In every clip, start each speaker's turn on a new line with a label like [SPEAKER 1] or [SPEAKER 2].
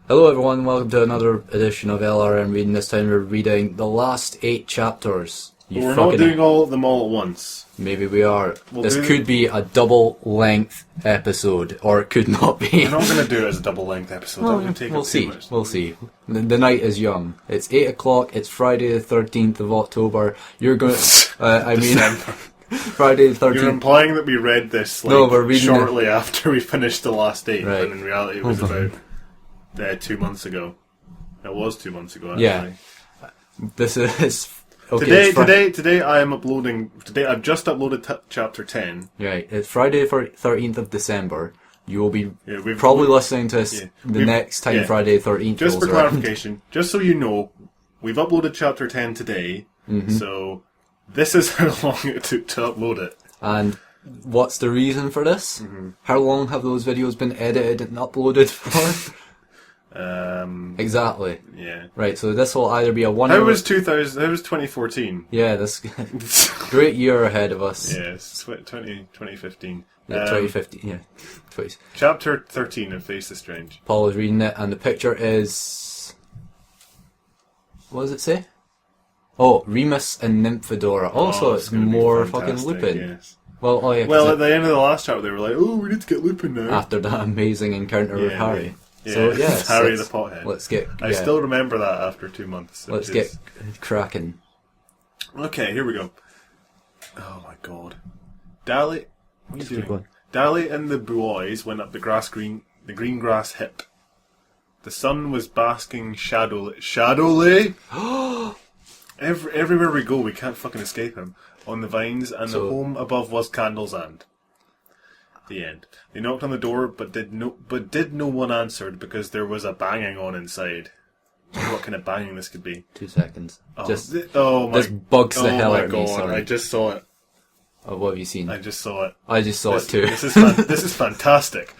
[SPEAKER 1] Hello everyone, welcome to another edition of LRMReading. This time we're reading the last 8 chapters.
[SPEAKER 2] We're not doing all of them all at once.
[SPEAKER 1] Maybe we are. This could be a double-length episode, or it could not be.
[SPEAKER 2] We're not going to do it as a double-length episode. That would take up too much.
[SPEAKER 1] We'll see. The night is young. It's 8 o'clock, it's Friday the 13th of October. You're going to... Friday the 13th.
[SPEAKER 2] You're implying that we read this shortly after we finished the last 8, right. When in reality it was about 2 months ago. It was 2 months ago, actually.
[SPEAKER 1] Yeah. This is... Okay,
[SPEAKER 2] today I am uploading... Today I've just uploaded chapter 10.
[SPEAKER 1] Right, it's Friday 13th of December. You will be probably listening to us next time Friday 13th.
[SPEAKER 2] Just for clarification, just so you know, we've uploaded chapter 10 today, so this is how long it took to upload it.
[SPEAKER 1] And what's the reason for this? How long have those videos been edited and uploaded for? Exactly.
[SPEAKER 2] Yeah.
[SPEAKER 1] Right, so this will either be a one...
[SPEAKER 2] How was 2014?
[SPEAKER 1] Yeah, this great year ahead of us.
[SPEAKER 2] Yes, 2015.
[SPEAKER 1] Yeah, 2015, yeah.
[SPEAKER 2] Chapter 13 of Face the Strange.
[SPEAKER 1] Paul is reading it, and the picture is... What does it say? Oh, Remus and Nymphadora. Also, it's more fucking Lupin.
[SPEAKER 2] Yes.
[SPEAKER 1] Well, at
[SPEAKER 2] the end of the last chapter, they were like, "Oh, we need to get Lupin now."
[SPEAKER 1] After that amazing encounter with Harry.
[SPEAKER 2] Yeah,
[SPEAKER 1] so yes,
[SPEAKER 2] Harry the Pothead.
[SPEAKER 1] Let's get.
[SPEAKER 2] I still remember that after 2 months.
[SPEAKER 1] Let's get cracking.
[SPEAKER 2] Okay, here we go. Oh my god, Dally, what are you doing?
[SPEAKER 1] Going.
[SPEAKER 2] Dally and the boys went up the green grass hip. The sun was basking shadowly. Everywhere we go, we can't fucking escape him. On the vines, and the home above was candles and. The end. They knocked on the door, but did no one answered because there was a banging on inside. I wonder what kind of banging this could be.
[SPEAKER 1] 2 seconds.
[SPEAKER 2] This
[SPEAKER 1] bugs the hell out of me.
[SPEAKER 2] Sorry. I just saw it.
[SPEAKER 1] Oh, what have you seen?
[SPEAKER 2] I just saw it.
[SPEAKER 1] I just saw it too.
[SPEAKER 2] This is fantastic.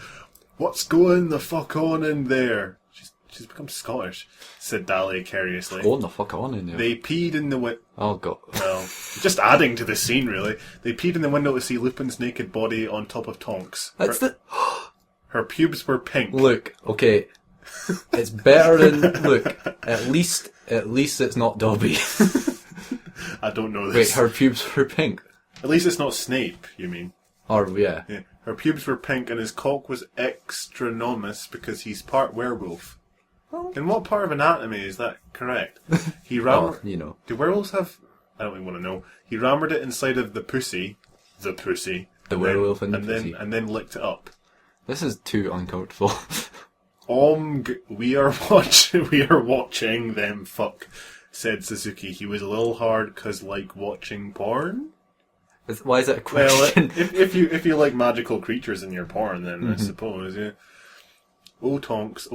[SPEAKER 2] What's going the fuck on in there? She's become Scottish, said Dahlia curiously.
[SPEAKER 1] Going the fuck on in there?
[SPEAKER 2] They peed in the window.
[SPEAKER 1] Oh god.
[SPEAKER 2] Well, just adding to the scene, really. They peed in the window to see Lupin's naked body on top of Tonks. Her pubes were pink.
[SPEAKER 1] Look, okay. It's better than... Look, at least it's not Dobby.
[SPEAKER 2] I don't know this.
[SPEAKER 1] Wait, her pubes were pink?
[SPEAKER 2] At least it's not Snape, you mean?
[SPEAKER 1] Or, yeah.
[SPEAKER 2] Her pubes were pink and his cock was extraneous because he's part werewolf. In what part of anatomy is that correct? He rammed... Do werewolves have... I don't even want to know. He rammered it inside of the pussy. The pussy.
[SPEAKER 1] The werewolf and the pussy.
[SPEAKER 2] And then licked it up.
[SPEAKER 1] This is too uncomfortable.
[SPEAKER 2] We are watching them fuck, said Suzuki. He was a little hard because like watching porn?
[SPEAKER 1] Why is that a question?
[SPEAKER 2] Well, if you like magical creatures in your porn, then I suppose, yeah. Oh Tonks,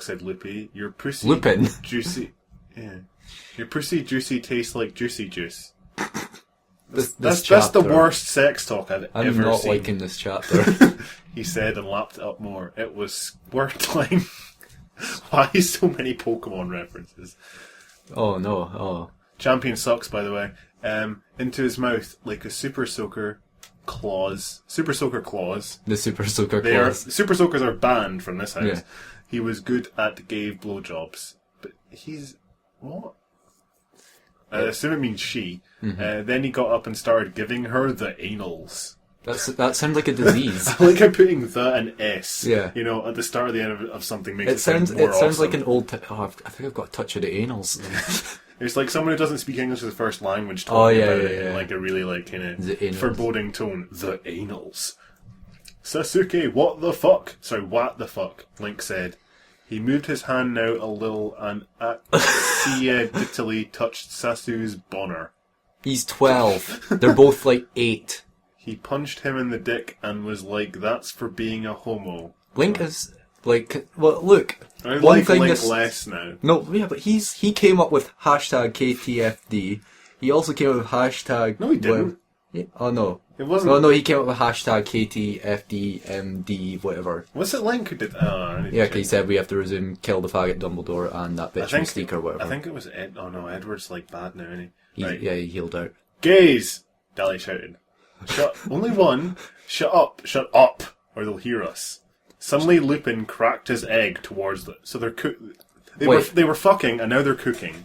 [SPEAKER 2] said Loopy. Your pussy
[SPEAKER 1] Lupin.
[SPEAKER 2] Juicy. Yeah. Your pussy juicy tastes like juicy juice.
[SPEAKER 1] That's
[SPEAKER 2] the worst sex talk I've ever seen.
[SPEAKER 1] I'm not liking this chapter.
[SPEAKER 2] He said and lapped it up more. It was squirtling. Why so many Pokemon references?
[SPEAKER 1] Oh no, oh.
[SPEAKER 2] Champion sucks, by the way. Into his mouth like a Super Soaker claws. Super Soaker claws.
[SPEAKER 1] The Super Soaker claws.
[SPEAKER 2] Super Soakers are banned from this house.
[SPEAKER 1] Yeah.
[SPEAKER 2] He was good at gave blowjobs. But he's... What? I assume it means she. Then he got up and started giving her the anals.
[SPEAKER 1] That sounds like a disease.
[SPEAKER 2] I like how putting the and S,
[SPEAKER 1] yeah.
[SPEAKER 2] At the start or the end of something makes it
[SPEAKER 1] sound
[SPEAKER 2] more awesome.
[SPEAKER 1] It sounds like an old... I think I've got a touch of the anals.
[SPEAKER 2] It's like someone who doesn't speak English as a first language talking about it in like a really kind of foreboding tone. The anals. Sasuke, what the fuck? Sorry, what the fuck? Link said. He moved his hand out a little and accidentally touched Sasu's boner.
[SPEAKER 1] He's 12. They're both like 8.
[SPEAKER 2] He punched him in the dick and was like, "That's for being a homo."
[SPEAKER 1] Link is like, well, look.
[SPEAKER 2] I like Link less now.
[SPEAKER 1] No, yeah, but he came up with hashtag KTFD. He also came up with hashtag...
[SPEAKER 2] No, he didn't.
[SPEAKER 1] Oh, no.
[SPEAKER 2] It wasn't...
[SPEAKER 1] Oh, no, he came up with hashtag KTFDMD, whatever.
[SPEAKER 2] Was it Link who did...
[SPEAKER 1] Yeah, because he said we have to resume Kill the Faggot Dumbledore and that bitch Mystique or whatever.
[SPEAKER 2] I think it was Ed... Oh, no, Edward's, bad now, isn't he?
[SPEAKER 1] Right. Yeah, he healed out.
[SPEAKER 2] Gaze! Dally shouted. Only one. Shut up, or they'll hear us. Suddenly Lupin cracked his egg towards the... So they were fucking, and now they're cooking.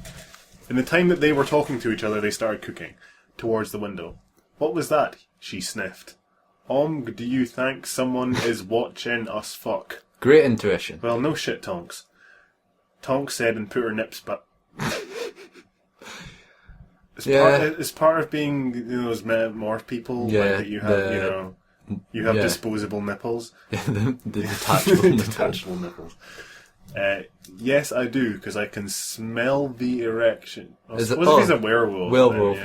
[SPEAKER 2] In the time that they were talking to each other, they started cooking towards the window. What was that? She sniffed. Do you think someone is watching us fuck?
[SPEAKER 1] Great intuition.
[SPEAKER 2] Well, no shit, Tonks. Tonks said and put her nips back. It's part of being those metamorph people.
[SPEAKER 1] Yeah,
[SPEAKER 2] like that you have, you have disposable nipples.
[SPEAKER 1] the detachable
[SPEAKER 2] detachable nipples. Yes, I do, because I can smell the erection. If he's a werewolf?
[SPEAKER 1] Werewolf,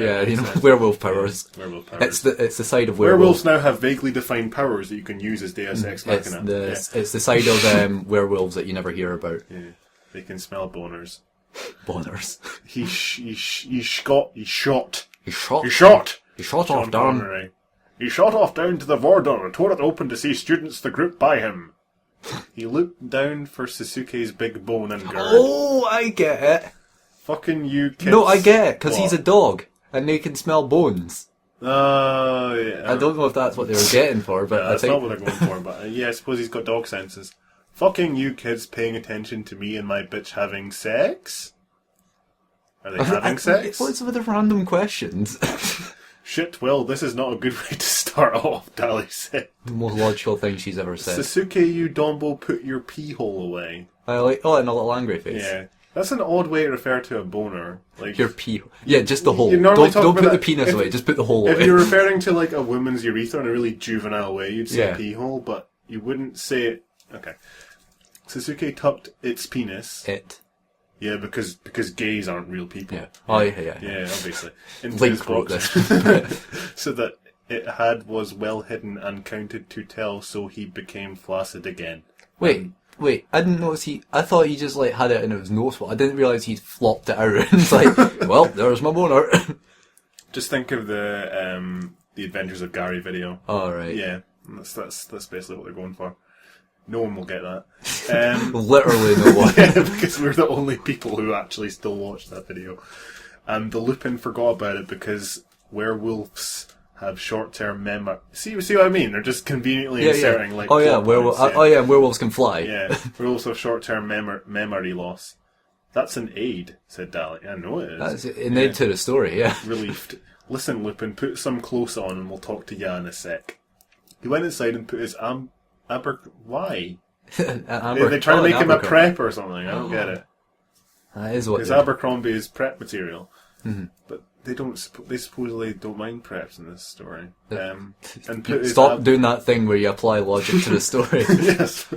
[SPEAKER 1] werewolf powers.
[SPEAKER 2] Werewolf powers.
[SPEAKER 1] It's the side of werewolves.
[SPEAKER 2] Werewolves now have vaguely defined powers that you can use as Deus Ex Machina.
[SPEAKER 1] It's the side of werewolves that you never hear about.
[SPEAKER 2] Yeah, they can smell boners.
[SPEAKER 1] Boners.
[SPEAKER 2] He shot
[SPEAKER 1] off down.
[SPEAKER 2] He shot off down to the border and tore it open to see students the group by him. He looked down for Sasuke's big bone and gird.
[SPEAKER 1] Oh, I get it.
[SPEAKER 2] Fucking you kids.
[SPEAKER 1] No, I get it, because he's a dog, and they can smell bones.
[SPEAKER 2] Yeah.
[SPEAKER 1] I don't know if that's what they were getting for, but
[SPEAKER 2] that's not what they're going for, but I suppose he's got dog senses. Fucking you kids paying attention to me and my bitch having sex? Are they having sex?
[SPEAKER 1] What's with the random questions?
[SPEAKER 2] Shit, well, this is not a good way to start off, Dali said.
[SPEAKER 1] The most logical thing she's ever said.
[SPEAKER 2] Sasuke, you Dombo, put your pee hole away.
[SPEAKER 1] And a little angry face.
[SPEAKER 2] Yeah. That's an odd way to refer to a boner. Like
[SPEAKER 1] your pee hole. Yeah, just the hole. Don't put the penis away, just put the hole away.
[SPEAKER 2] If you're referring to like a woman's urethra in a really juvenile way, you'd say pee hole, but you wouldn't say it. Okay. Sasuke tucked its penis. Yeah, because gays aren't real people.
[SPEAKER 1] Yeah. Oh, yeah.
[SPEAKER 2] Yeah, obviously. Into
[SPEAKER 1] Link
[SPEAKER 2] his box. So that it was well hidden and counted to tell, so he became flaccid again.
[SPEAKER 1] Wait, I didn't notice I thought he just like had it in his nose. I didn't realise he'd flopped it out. It's like, well, there's my boner.
[SPEAKER 2] Just think of the Adventures of Gary video.
[SPEAKER 1] Oh, right.
[SPEAKER 2] Yeah, that's basically what they're going for. No one will get that.
[SPEAKER 1] Literally no one.
[SPEAKER 2] Yeah, because we're the only people who actually still watch that video. And the Lupin forgot about it because werewolves have short-term memory. See what I mean? They're just conveniently inserting like.
[SPEAKER 1] Oh yeah, werewolves can fly.
[SPEAKER 2] Yeah, werewolves have short-term memory loss. That's an aid, said Dali. I know it is.
[SPEAKER 1] That's an aid to the story. Yeah.
[SPEAKER 2] Relieved. Listen, Lupin, put some clothes on and we'll talk to ya in a sec. He went inside and put his why? They try to make him a prep or something. I don't get it.
[SPEAKER 1] That is what.
[SPEAKER 2] Because Abercrombie is prep material, but they don't. They supposedly don't mind preps in this story. And
[SPEAKER 1] stop doing that thing where you apply logic to the story.
[SPEAKER 2] Yes.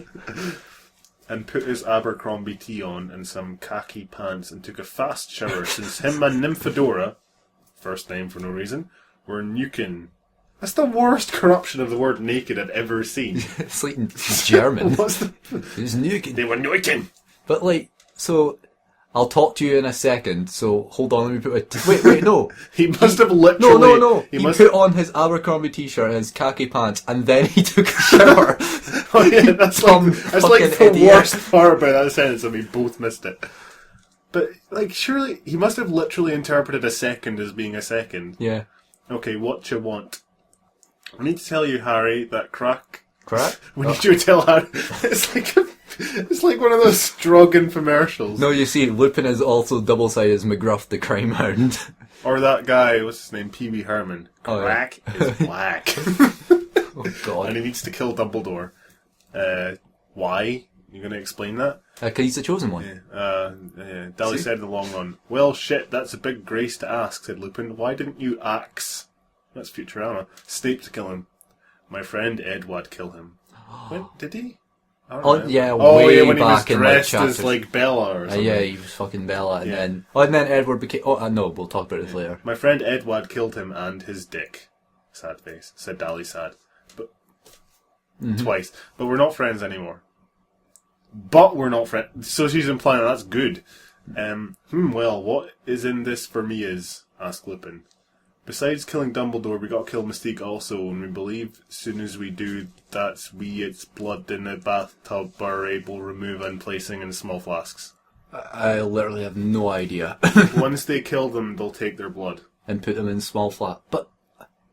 [SPEAKER 2] And put his Abercrombie tee on and some khaki pants and took a fast shower since him and Nymphadora, first name for no reason, were nuking. That's the worst corruption of the word naked I've ever seen.
[SPEAKER 1] It's like German.
[SPEAKER 2] It's nuking. They were nuking.
[SPEAKER 1] But so I'll talk to you in a second. So hold on, let me put wait, no.
[SPEAKER 2] He must have literally.
[SPEAKER 1] No. He put on his Abercrombie t-shirt and his khaki pants, and then he took a shower.
[SPEAKER 2] Oh yeah, that's like the worst part about that sentence, and we both missed it. But surely he must have literally interpreted a second as being a second.
[SPEAKER 1] Yeah.
[SPEAKER 2] Okay, what you want? I need to tell you, Harry, that crack. We need you to tell Harry. It's like one of those drug infomercials.
[SPEAKER 1] No, you see, Lupin is also double-sided as McGruff the crime hound.
[SPEAKER 2] Or that guy, what's his name? Pee Wee Herman. Crack is black.
[SPEAKER 1] Oh God!
[SPEAKER 2] And he needs to kill Dumbledore. Why? You going to explain that?
[SPEAKER 1] Because he's the chosen one.
[SPEAKER 2] Yeah. Dali said in the long run. Well, shit, that's a big grace to ask, said Lupin. Why didn't you axe? That's Futurama. Snape to kill him. My friend Edward kill him. When did he?
[SPEAKER 1] Way
[SPEAKER 2] when he was
[SPEAKER 1] back
[SPEAKER 2] dressed
[SPEAKER 1] in
[SPEAKER 2] as Bella or something.
[SPEAKER 1] Yeah, he was fucking Bella, and then Edward became. Oh no, we'll talk about this later.
[SPEAKER 2] My friend Edward killed him and his dick. Sad face. Said Dali sad, but twice. But we're not friends anymore. But we're not friends. So she's implying that's good. Well, what is in this for me is? Asked Lupin. Besides killing Dumbledore, we got to kill Mystique also, and we believe as soon as we do that, its blood in the bathtub are able to remove and placing in small flasks.
[SPEAKER 1] I literally have no idea.
[SPEAKER 2] Once they kill them, they'll take their blood.
[SPEAKER 1] And put them in small flasks. But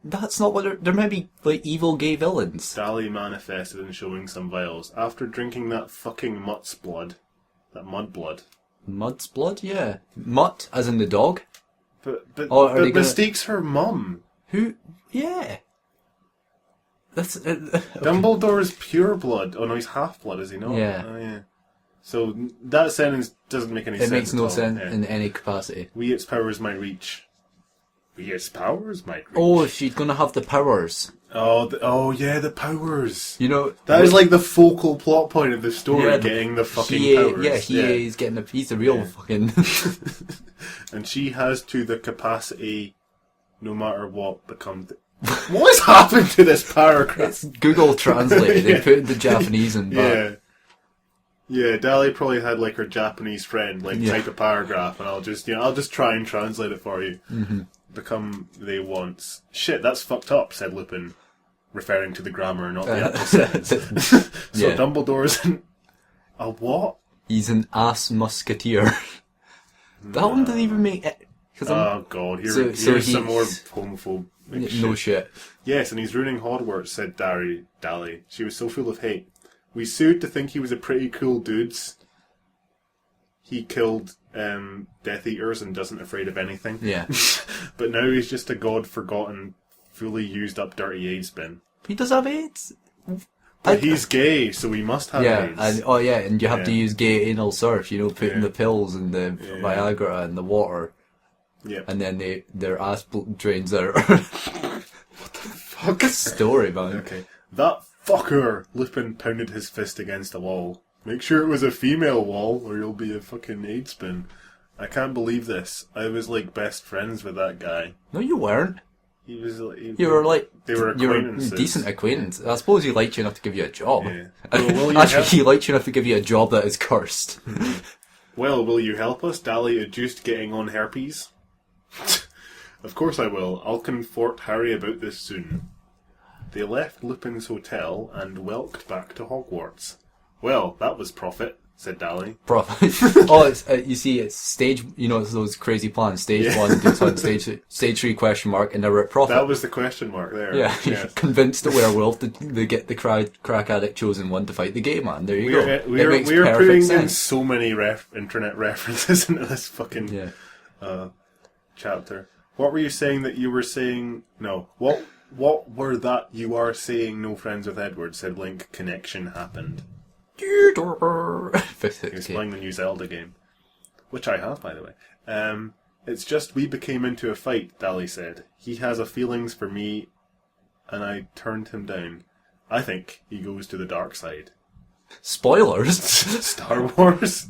[SPEAKER 1] That's not what there might be, like, evil gay villains.
[SPEAKER 2] Dali manifested in showing some vials. After drinking that fucking mutt's blood. That mud blood.
[SPEAKER 1] Mud's blood? Yeah. Mutt, as in the dog?
[SPEAKER 2] But
[SPEAKER 1] Mystique's
[SPEAKER 2] her mum.
[SPEAKER 1] Who? Yeah. That's...
[SPEAKER 2] Dumbledore's pure blood. Oh no, he's half-blood, is he not?
[SPEAKER 1] Yeah.
[SPEAKER 2] Oh yeah. So that sentence doesn't make any sense.
[SPEAKER 1] It makes no sense
[SPEAKER 2] Yeah.
[SPEAKER 1] in any capacity.
[SPEAKER 2] We its powers might reach. We its powers might reach.
[SPEAKER 1] Oh, she's gonna have the powers.
[SPEAKER 2] Oh yeah, the powers.
[SPEAKER 1] You know...
[SPEAKER 2] That is like the focal plot point of the story,
[SPEAKER 1] Yeah,
[SPEAKER 2] getting the fucking powers.
[SPEAKER 1] Yeah, he's getting he's the real fucking...
[SPEAKER 2] And she has to the capacity, no matter what, become... What has happened to this paragraph?
[SPEAKER 1] It's Google translated. They put the Japanese in back.
[SPEAKER 2] Yeah. Yeah, Dali probably had like her Japanese friend type a paragraph, and I'll just try and translate it for you.
[SPEAKER 1] Mm-hmm.
[SPEAKER 2] Become they once. Shit, that's fucked up, said Lupin, referring to the grammar, not the actual sentence. So Dumbledore's a what?
[SPEAKER 1] He's an ass musketeer. That one didn't even make it.
[SPEAKER 2] Oh god, here's some more homophobic shit.
[SPEAKER 1] No shit.
[SPEAKER 2] Yes, and he's ruining Hogwarts, said Dali. She was so full of hate. We sued to think he was a pretty cool dude. He killed Death Eaters and doesn't afraid of anything.
[SPEAKER 1] Yeah.
[SPEAKER 2] But now he's just a god-forgotten, fully used up dirty AIDS bin.
[SPEAKER 1] He does have AIDS.
[SPEAKER 2] But he's gay, so he must have AIDS.
[SPEAKER 1] And you have to use gay anal surf, putting the pills and the Viagra and the water.
[SPEAKER 2] Yeah.
[SPEAKER 1] And then their ass drains out. What the fuck? Story, man.
[SPEAKER 2] Okay. That fucker! Lupin pounded his fist against a wall. Make sure it was a female wall, or you'll be a fucking AIDS bin. I can't believe this. I was like best friends with that guy.
[SPEAKER 1] No, you weren't.
[SPEAKER 2] He was like...
[SPEAKER 1] You were like...
[SPEAKER 2] They were acquaintances.
[SPEAKER 1] You were a decent acquaintance. I suppose he liked you enough to give you a job.
[SPEAKER 2] Yeah.
[SPEAKER 1] Actually, he liked you enough to give you a job that is cursed.
[SPEAKER 2] Well, will you help us? Dali adduced getting on herpes. Of course I will. I'll confort Harry about this soon. They left Lupin's hotel and welked back to Hogwarts. Well, that was profit, said Dali.
[SPEAKER 1] Profit. It's you see, it's stage. It's those crazy plans. Stage 1, 2, stage 3 question mark, and they were at profit.
[SPEAKER 2] That was the question mark there.
[SPEAKER 1] Yeah, yes. Convinced the werewolf to get the crack addict chosen one to fight the gay man. There you go.
[SPEAKER 2] We are putting in so many internet references into this fucking chapter. What were you saying that you were saying? No. What were that you are saying? No friends with Edward, said Link. Connection happened. He was playing the new Zelda game, which I have, by the way. It's just we became into a fight, Dali said. He has a feelings for me, and I turned him down. I think he goes to the dark side.
[SPEAKER 1] Spoilers?
[SPEAKER 2] Star Wars?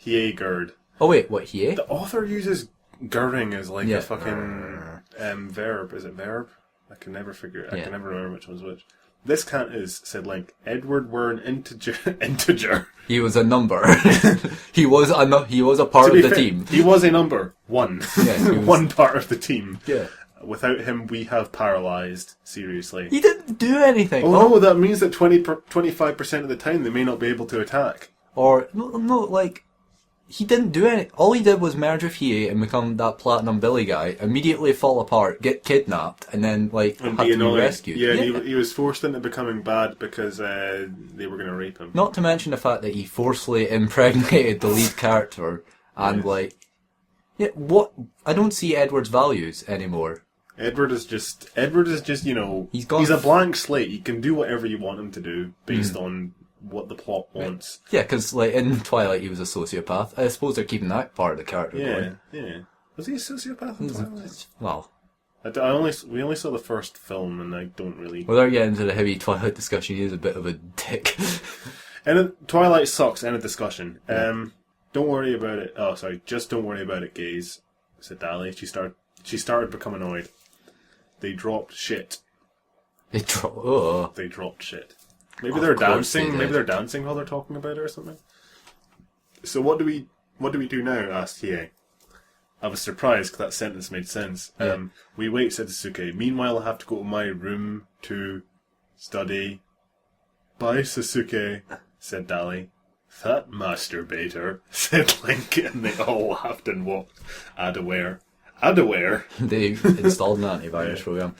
[SPEAKER 2] Hiei Gerd.
[SPEAKER 1] Oh wait, what, Hiei?
[SPEAKER 2] The author uses girding as like a fucking verb. Is it verb? I can never figure it. I can never remember which one's which. This can't is, said Link. Edward were an integer.
[SPEAKER 1] He was a number. he was a part of the team.
[SPEAKER 2] He was a number. One. Yeah, one part of the team.
[SPEAKER 1] Yeah.
[SPEAKER 2] Without him, we have paralysed. Seriously.
[SPEAKER 1] He didn't do anything.
[SPEAKER 2] Oh no, that means that 25% of the time they may not be able to attack.
[SPEAKER 1] Or, like... He didn't do anything. All he did was merge with Hiei and become that Platinum Billy guy, immediately fall apart, get kidnapped, and then, have to be rescued.
[SPEAKER 2] Yeah, he was forced into becoming bad because they were going to rape him.
[SPEAKER 1] Not to mention the fact that he forcefully impregnated the lead character, and, I don't see Edward's values anymore.
[SPEAKER 2] Edward is just, he's a blank slate. He can do whatever you want him to do, based on what the plot wants.
[SPEAKER 1] Yeah, because in Twilight he was a sociopath. I suppose they're keeping that part of the character going.
[SPEAKER 2] Yeah. Was he a sociopath in Twilight?
[SPEAKER 1] Well,
[SPEAKER 2] we only saw the first film, and I don't really...
[SPEAKER 1] Without getting into the heavy Twilight discussion, he is a bit of a dick.
[SPEAKER 2] And Twilight sucks, end of discussion. Don't worry about it. Oh, sorry, just don't worry about it, gays, said Dali. She started becoming annoyed. They dropped shit.
[SPEAKER 1] They dropped
[SPEAKER 2] shit. Maybe they're dancing. Maybe they're dancing while they're talking about it or something. So what do we do now? Asked Hiei. I was surprised because that sentence made sense.
[SPEAKER 1] Yeah.
[SPEAKER 2] We wait, said Sasuke. Meanwhile, I have to go to my room to study. Bye, Sasuke, said Dali. That masturbator, said Link, and they all laughed and walked. Adaware.
[SPEAKER 1] They installed an antivirus program.